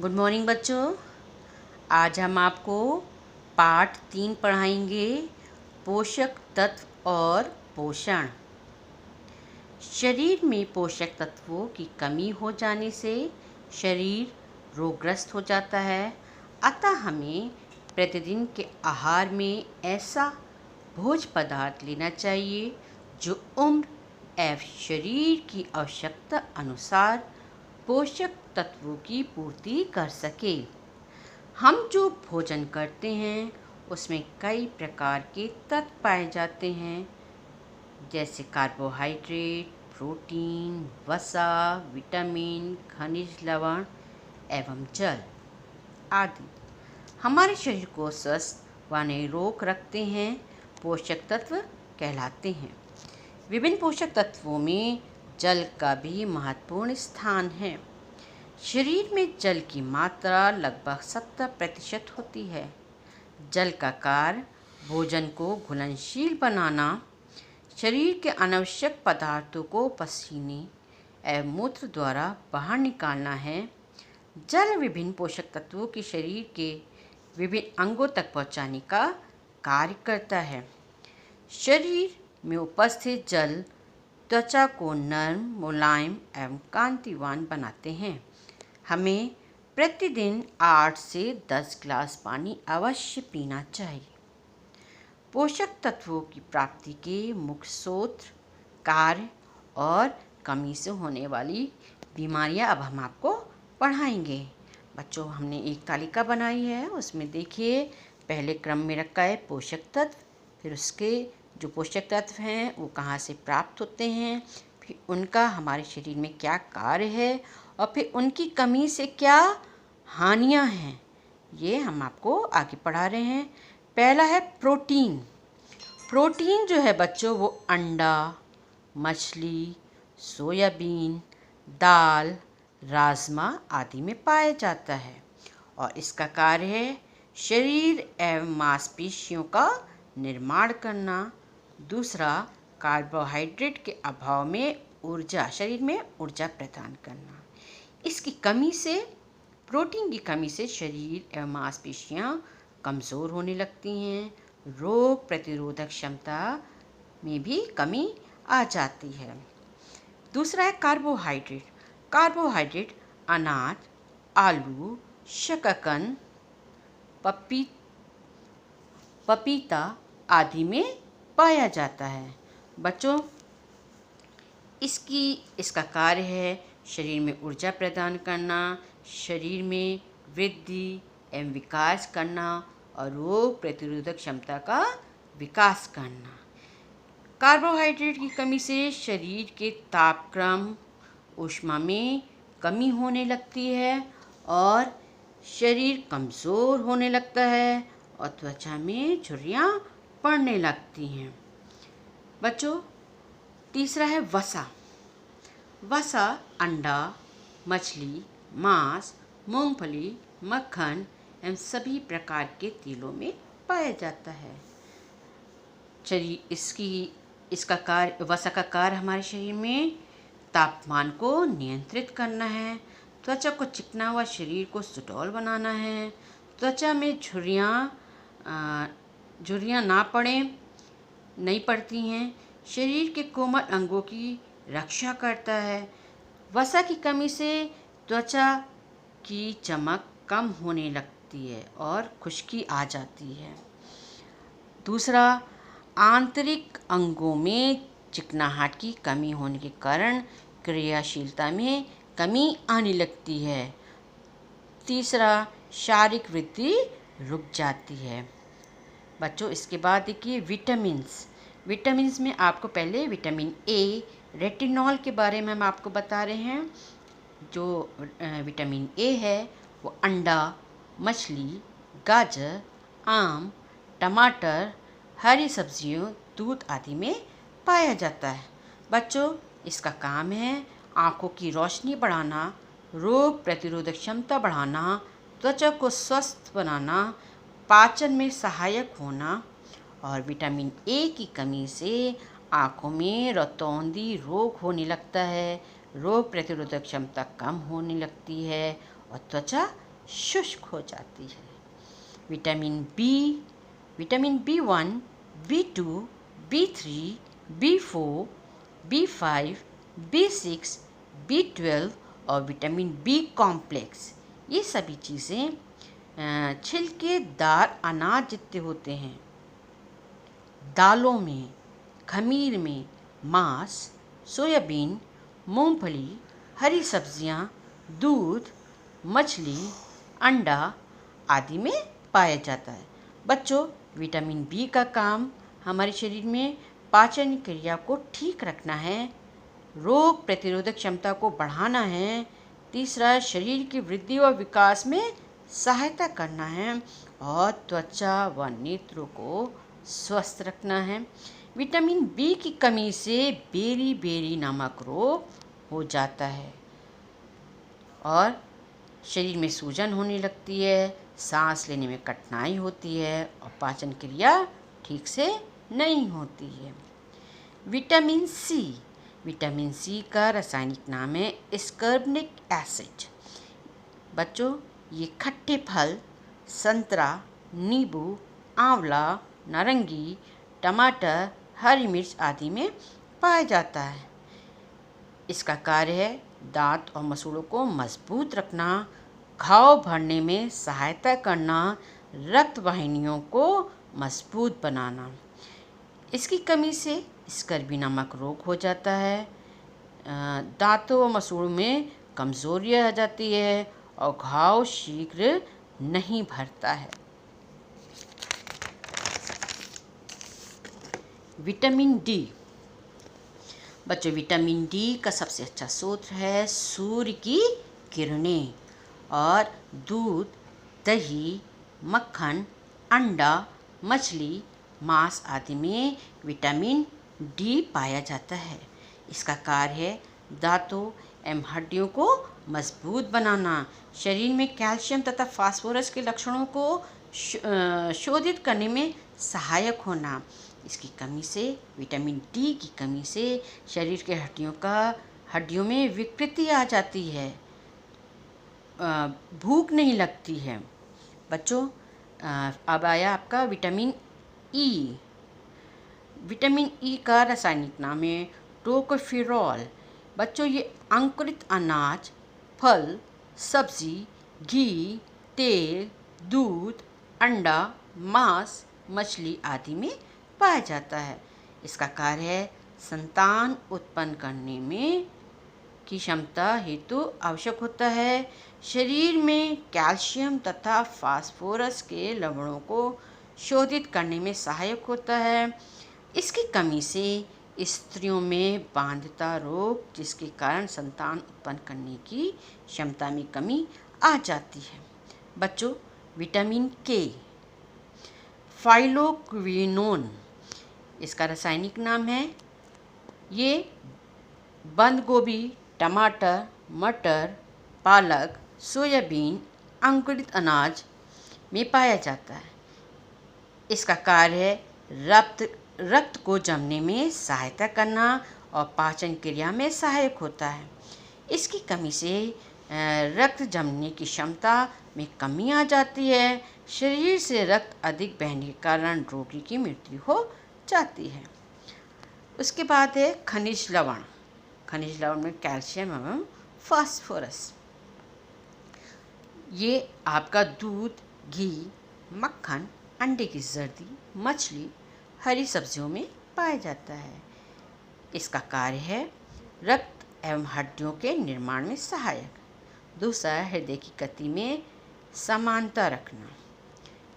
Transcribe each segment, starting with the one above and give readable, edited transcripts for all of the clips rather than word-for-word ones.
Good morning बच्चों। आज हम आपको पाठ 3 पढ़ाएंगे, पोषक तत्व और पोषण। शरीर में पोषक तत्वों की कमी हो जाने से शरीर रोगग्रस्त हो जाता है। अतः हमें प्रतिदिन के आहार में ऐसा भोज्य पदार्थ लेना चाहिए जो उम्र एवं शरीर की आवश्यकता अनुसार पोषक तत्वों की पूर्ति कर सके। हम जो भोजन करते हैं उसमें कई प्रकार के तत्व पाए जाते हैं, जैसे कार्बोहाइड्रेट, प्रोटीन, वसा, विटामिन, खनिज लवण एवं जल आदि। हमारे शरीर को स्वस्थ व निरोग रखते हैं, पोषक तत्व कहलाते हैं। विभिन्न पोषक तत्वों में जल का भी महत्वपूर्ण स्थान है। शरीर में जल की मात्रा लगभग 70% होती है। जल का कार्य भोजन को घुलनशील बनाना, शरीर के अनावश्यक पदार्थों को पसीने एवं मूत्र द्वारा बाहर निकालना है। जल विभिन्न पोषक तत्वों की शरीर के विभिन्न अंगों तक पहुंचाने का कार्य करता है। शरीर में उपस्थित जल त्वचा को नर्म, मुलायम एवं कांतिवान बनाते हैं। हमें प्रतिदिन 8 से 10 गिलास पानी अवश्य पीना चाहिए। पोषक तत्वों की प्राप्ति के मुख्य स्रोत, कार्य और कमी से होने वाली बीमारियां अब हम आपको पढ़ाएंगे। बच्चों, हमने एक तालिका बनाई है, उसमें देखिए पहले क्रम में रखा है पोषक तत्व, फिर उसके जो पोषक तत्व हैं वो कहाँ से प्राप्त होते हैं, फिर उनका हमारे शरीर में क्या कार्य है और फिर उनकी कमी से क्या हानियां हैं, ये हम आपको आगे पढ़ा रहे हैं। पहला है प्रोटीन। प्रोटीन जो है बच्चों वो अंडा, मछली, सोयाबीन, दाल, राजमा आदि में पाया जाता है और इसका कार्य है शरीर एवं मांसपेशियों का निर्माण करना। दूसरा, कार्बोहाइड्रेट के अभाव में शरीर में ऊर्जा प्रदान करना। इसकी कमी से, प्रोटीन की कमी से शरीर एवं मांसपेशियां कमज़ोर होने लगती हैं। रोग प्रतिरोधक क्षमता में भी कमी आ जाती है। दूसरा है कार्बोहाइड्रेट। कार्बोहाइड्रेट अनाज, आलू, शकरकंद, पपीता आदि में पाया जाता है। बच्चों, इसका कार्य है शरीर में ऊर्जा प्रदान करना, शरीर में वृद्धि एवं विकास करना और रोग प्रतिरोधक क्षमता का विकास करना। कार्बोहाइड्रेट की कमी से शरीर के तापक्रम, ऊष्मा में कमी होने लगती है और शरीर कमज़ोर होने लगता है और त्वचा में झुर्रियाँ पड़ने लगती हैं। बच्चों, तीसरा है वसा। वसा अंडा, मछली, मांस, मूंगफली, मक्खन एवं सभी प्रकार के तेलों में पाया जाता है। इसका कार्य, वसा का कार्य हमारे शरीर में तापमान को नियंत्रित करना है, त्वचा को चिकना व शरीर को सुडौल बनाना है, त्वचा में झुर्रियाँ ना पड़े, नहीं पड़ती हैं, शरीर के कोमल अंगों की रक्षा करता है। वसा की कमी से त्वचा की चमक कम होने लगती है और खुश्की आ जाती है। दूसरा, आंतरिक अंगों में चिकनाहट की कमी होने के कारण क्रियाशीलता में कमी आने लगती है। तीसरा, शारीरिक वृद्धि रुक जाती है। बच्चों, इसके बाद देखिए विटामिन्स में आपको पहले विटामिन ए, रेटिनॉल के बारे में हम आपको बता रहे हैं। जो विटामिन ए है वो अंडा, मछली, गाजर, आम, टमाटर, हरी सब्जियों, दूध आदि में पाया जाता है। बच्चों, इसका काम है आँखों की रोशनी बढ़ाना, रोग प्रतिरोधक क्षमता बढ़ाना, त्वचा को स्वस्थ बनाना, पाचन में सहायक होना। और विटामिन ए की कमी से आँखों में रतौंधी रोग होने लगता है, रोग प्रतिरोधक क्षमता कम होने लगती है और त्वचा शुष्क हो जाती है। Vitamin B1, B2, B3, B4, B5, B6, B12 और विटामिन बी कॉम्प्लेक्स, ये सभी चीज़ें छिलकेदार अनाज जितने होते हैं, दालों में, खमीर में, मांस, सोयाबीन, मूंगफली, हरी सब्जियां, दूध, मछली, अंडा आदि में पाया जाता है। बच्चों, विटामिन बी का काम हमारे शरीर में पाचन क्रिया को ठीक रखना है, रोग प्रतिरोधक क्षमता को बढ़ाना है, तीसरा शरीर की वृद्धि और विकास में सहायता करना है और त्वचा व नेत्रों को स्वस्थ रखना है। विटामिन बी की कमी से बेरी नामक रोग हो जाता है और शरीर में सूजन होने लगती है, सांस लेने में कठिनाई होती है और पाचन क्रिया ठीक से नहीं होती है। विटामिन सी का रासायनिक नाम है स्कर्बनिक एसिड। बच्चों, ये खट्टे फल, संतरा, नींबू, आंवला, नारंगी, टमाटर, हरी मिर्च आदि में पाया जाता है। इसका कार्य है दांत और मसूड़ों को मजबूत रखना, घाव भरने में सहायता करना, रक्त वाहिनियों को मजबूत बनाना। इसकी कमी से स्कर्वी नामक रोग हो जाता है, दांतों व मसूड़ों में कमजोरी आ जाती है और घाव शीघ्र नहीं भरता है। Vitamin D. बच्चों, विटामिन डी का सबसे अच्छा स्रोत है सूर्य की किरणें और दूध, दही, मक्खन, अंडा, मछली, मांस आदि में विटामिन डी पाया जाता है। इसका कार्य है दांतों एवं हड्डियों को मजबूत बनाना, शरीर में कैल्शियम तथा फास्फोरस के लक्षणों को शोधित करने में सहायक होना। इसकी कमी से, विटामिन डी की कमी से शरीर के हड्डियों में विकृति आ जाती है, भूख नहीं लगती है। बच्चों, अब आया आपका विटामिन ई। विटामिन ई का रासायनिक नाम है टोकोफेरॉल। बच्चों, ये अंकुरित अनाज, फल, सब्जी, घी, तेल, दूध, अंडा, मांस, मछली आदि में पाया जाता है। इसका कार्य है संतान उत्पन्न करने में की क्षमता हेतु आवश्यक होता है, शरीर में कैल्शियम तथा फास्फोरस के लवणों को शोधित करने में सहायक होता है। इसकी कमी से स्त्रियों में बांध्यता रोग, जिसके कारण संतान उत्पन्न करने की क्षमता में कमी आ जाती है। बच्चों, विटामिन के। फाइलोक्विनोन इसका रासायनिक नाम है। ये बंद गोभी, टमाटर, मटर, पालक, सोयाबीन, अंकुरित अनाज में पाया जाता है। इसका कार्य है रक्त को जमने में सहायता करना और पाचन क्रिया में सहायक होता है। इसकी कमी से रक्त जमने की क्षमता में कमी आ जाती है, शरीर से रक्त अधिक बहने के कारण रोगी की मृत्यु हो जाती है। उसके बाद है खनिज लवण। खनिज लवण में कैल्शियम एवं फास्फोरस। ये आपका दूध, घी, मक्खन, अंडे की जर्दी, मछली, हरी सब्जियों में पाया जाता है। इसका कार्य है रक्त एवं हड्डियों के निर्माण में सहायक। दूसरा, हृदय की गति में समानता रखना।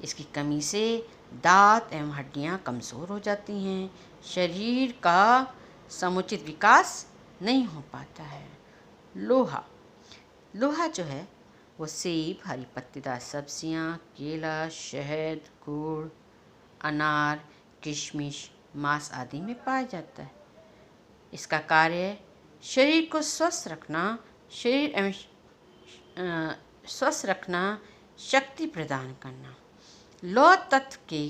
इसकी कमी से दांत एवं हड्डियां कमज़ोर हो जाती हैं, शरीर का समुचित विकास नहीं हो पाता है। लोहा जो है वो सेब, हरी पत्तेदार सब्जियां, केला, शहद, गुड़, अनार, किशमिश, मांस आदि में पाया जाता है। इसका कार्य है शरीर को स्वस्थ रखना, शक्ति प्रदान करना। लौह तत्व के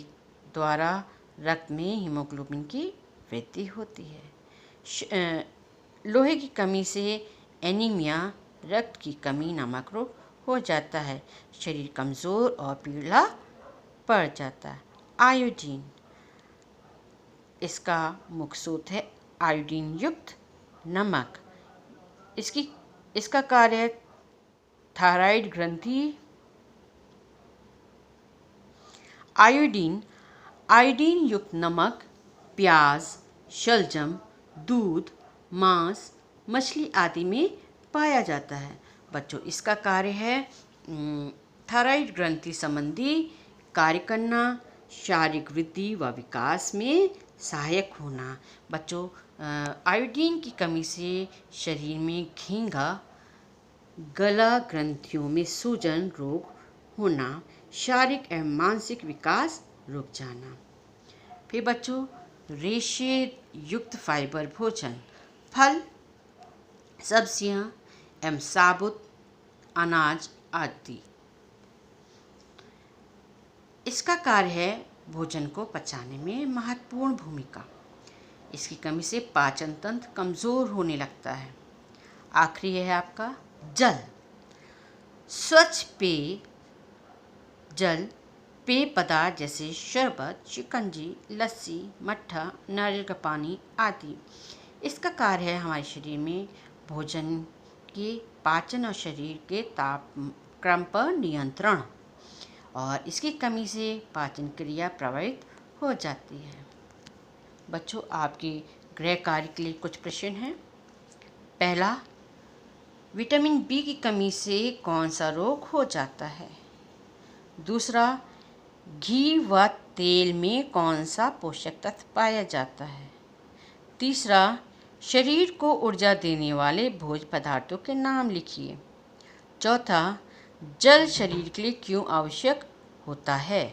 द्वारा रक्त में हीमोग्लोबिन की वृद्धि होती है। लोहे की कमी से एनीमिया, रक्त की कमी नामक रोग हो जाता है, शरीर कमज़ोर और पीला पड़ जाता है। आयोडीन, इसका मुख्य स्रोत है आयोडीन युक्त नमक। इसका कार्य है थायराइड ग्रंथि। आयोडीन युक्त नमक प्याज, शलजम, दूध, मांस, मछली आदि में पाया जाता है। बच्चों, इसका कार्य है थायराइड ग्रंथि संबंधी कार्य करना, शारीरिक वृद्धि व विकास में सहायक होना। बच्चों, आयोडीन की कमी से शरीर में घेंघा, गला ग्रंथियों में सूजन रोग होना, शारीरिक एवं मानसिक विकास रुक जाना। फिर बच्चों, रेशे युक्त फाइबर भोजन, फल, सब्जियां एवं साबुत अनाज आदि। इसका कार्य है भोजन को पचाने में महत्वपूर्ण भूमिका। इसकी कमी से पाचन तंत्र कमज़ोर होने लगता है। आखिरी है आपका जल। स्वच्छ पेय जल, पेय पदार्थ जैसे शरबत, शिकंजी, लस्सी, मट्ठा, नारियल का पानी आदि। इसका कार्य है हमारे शरीर में भोजन के पाचन और शरीर के तापक्रम पर नियंत्रण, और इसकी कमी से पाचन क्रिया प्रभावित हो जाती है। बच्चों, आपके गृह कार्य के लिए कुछ प्रश्न हैं। पहला, विटामिन बी की कमी से कौन सा रोग हो जाता है? दूसरा, घी व तेल में कौन सा पोषक तत्व पाया जाता है? तीसरा, शरीर को ऊर्जा देने वाले भोज्य पदार्थों के नाम लिखिए। चौथा, जल शरीर के लिए क्यों आवश्यक होता है?